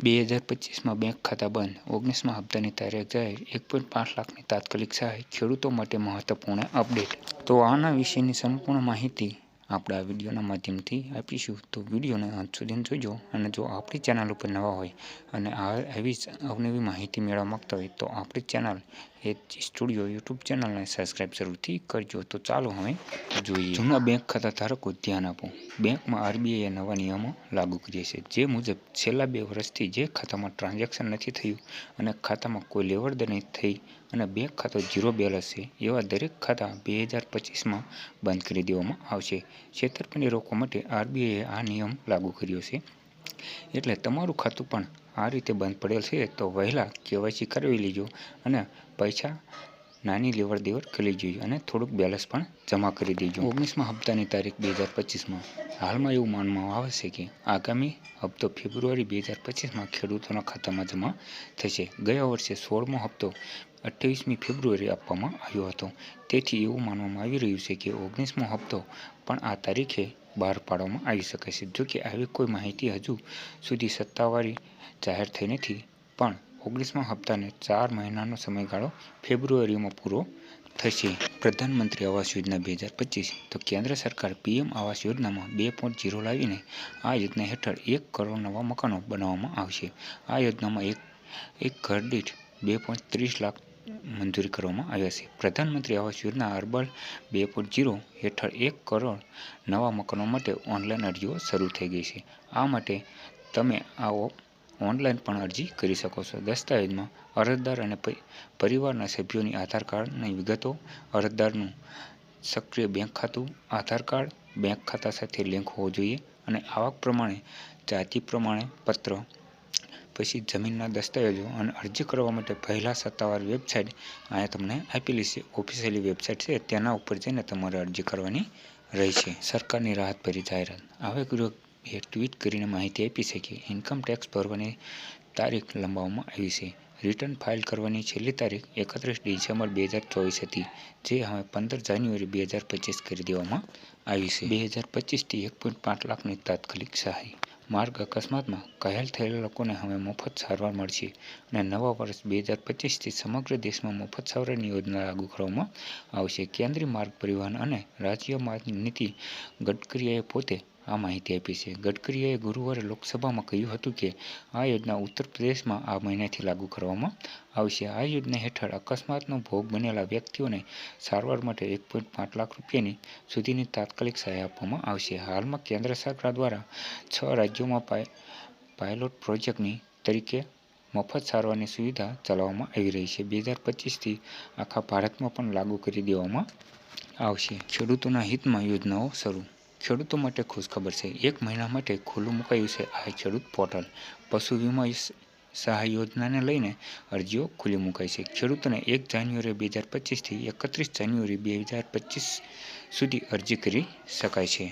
2025માં bank ખાતા બંધ, 19મા હપ્તાની તારીખ જાહેર, 1.5 લાખની તાત્કાલિક સહાય, ખેડૂતો માટે મહત્વપૂર્ણ અપડેટ. તો આના વિશેની સંપૂર્ણ માહિતી આપણે આ વિડીયોના માધ્યમથી આપીશું. તો વિડીયોને અંત સુધી જોજો. અને જો આપણી ચેનલ ઉપર નવા હોય અને આવી જ અવનવી માહિતી મેળવવા માંગતા હોય તો આપણી ચેનલ એચ સ્ટુડિયો યુટ્યુબ ચેનલને સબસ્ક્રાઈબ જરૂરથી કરજો. તો ચાલો હવે જોઈએ. જૂના બેંક ખાતા ધારકો ધ્યાન આપો. બેંકમાં આરબીઆઈએ નવા નિયમો લાગુ કર્યા છે. જે મુજબ છેલ્લા 2 વર્ષથી જે ખાતામાં ટ્રાન્ઝેક્શન નથી થયું અને ખાતામાં કોઈ લેવડ દેવડ નથી થઈ અને બેંક ખાતું ઝીરો બેલેન્સ છે એવા દરેક ખાતા 2025માં બંધ કરી દેવામાં આવશે. છેતરપિંડી રોકવા માટે આરબીઆઈએ આ નિયમ લાગુ કર્યો છે. એટલે તમારું ખાતું પણ આ રીતે બંધ પડેલ છે તો વહેલા કેવાયસી કરાવી લેજો અને પૈસા નાની લેવડ દેવડ કરી જોઈએ અને થોડુંક બેલેન્સ પણ જમા કરી દેજો. 19મા હપ્તાની તારીખ 2025માં. હાલમાં એવું માનવામાં આવે છે કે આગામી હપ્તો ફેબ્રુઆરી 2025માં ખેડૂતોના ખાતામાં જમા થશે. ગયા વર્ષે 16મો હપ્તો 28મી ફેબ્રુઆરીએ આપવામાં આવ્યો હતો. તેથી એવું માનવામાં આવી રહ્યું છે કે 19મો હપ્તો પણ આ તારીખે બહાર પાડવામાં આવી શકે છે. જોકે આવી કોઈ માહિતી હજુ સુધી સત્તાવાર જાહેર થઈ નથી. પણ 19મા હપ્તાનો 4 મહિનાનો સમયગાળો ફેબ્રુઆરીમાં પૂરો થશે. પ્રધાનમંત્રી આવાસ યોજના 2025. તો કેન્દ્ર સરકાર પીએમ આવાસ યોજનામાં 2.0 લાવીને આ યોજના હેઠળ 1 કરોડ નવા મકાનો બનાવવામાં આવશે. આ યોજનામાં એક ઘર દીઠ 2.30 લાખ મંજૂર કરવામાં આવ્યા છે. પ્રધાનમંત્રી આવાસ યોજના અર્બન 2.0 હેઠળ 1 કરોડ નવા મકાનો માટે ઓનલાઈન અરજીઓ શરૂ થઈ ગઈ છે. આ માટે તમે ઓનલાઈન પણ અરજી કરી શકો છો. દસ્તાવેજમાં અરજદાર અને પરિવારના સભ્યોની આધાર કાર્ડની વિગતો, અરજદારનું સક્રિય બેંક ખાતું, આધાર કાર્ડ બેંક ખાતા સાથે લિંક હોવું જોઈએ અને આવક પ્રમાણે જાતિ પ્રમાણપત્ર, પછી જમીનના દસ્તાવેજો અને અરજી કરવા માટે પહેલા સત્તાવાર વેબસાઇટ અહીંયા તમને આપેલી છે. ઓફિશિયલી વેબસાઇટ છે તેના ઉપર જઈને તમારે અરજી કરવાની રહેશે. સરકારની રાહતભરી જાહેરાત. આવકવેરાએ ટ્વીટ કરીને માહિતી આપી છે કે ઇન્કમ ટેક્સ ભરવાની તારીખ લંબાવવામાં આવી છે. રિટર્ન ફાઇલ કરવાની છેલ્લી તારીખ 31 ડિસેમ્બર 2024 હતી, જે હવે 15 જાન્યુઆરી 2025 કરી દેવામાં આવી છે. 2025થી 1.5 લાખની તાત્કાલિક સહાય. માર્ગ અકસ્માતમાં ઘાયલ થયેલા લોકોને હવે મફત સારવાર મળશે અને નવા વર્ષ 2025થી સમગ્ર દેશમાં મફત સારવારની યોજના લાગુ કરવામાં આવશે. કેન્દ્રીય માર્ગ પરિવહન અને રાજ્ય માર્ગ નીતિ ગડકરીએ પોતે આ માહિતી આપી છે. ગડકરીએ ગુરુવારે લોકસભામાં કહ્યું હતું કે આ યોજના ઉત્તર પ્રદેશમાં આ મહિનાથી લાગુ કરવામાં આવશે. આ યોજના હેઠળ અકસ્માતનો ભોગ બનેલા વ્યક્તિઓને સારવાર માટે 1.5 લાખ રૂપિયાની સુધીની તાત્કાલિક સહાય આપવામાં આવશે. હાલમાં કેન્દ્ર સરકાર દ્વારા 6 રાજ્યોમાં પાયલોટ પ્રોજેક્ટની તરીકે મફત સારવારની સુવિધા ચલાવવામાં આવી રહી છે. 2025થી આખા ભારતમાં પણ લાગુ કરી દેવામાં આવશે. ખેડૂતોના હિતમાં યોજનાઓ શરૂ. ખેડૂતો માટે ખુશખબર છે. 1 મહિના માટે ખુલ્લું મુકાયું છે આ ખેડૂત પોર્ટલ. પશુ વીમા સહાય યોજનાને લઈને અરજીઓ ખુલ્લી મુકાઈ છે. ખેડૂતોને 1 જાન્યુઆરી 2025થી 31 જાન્યુઆરી 2025 સુધી અરજી કરી શકાય છે.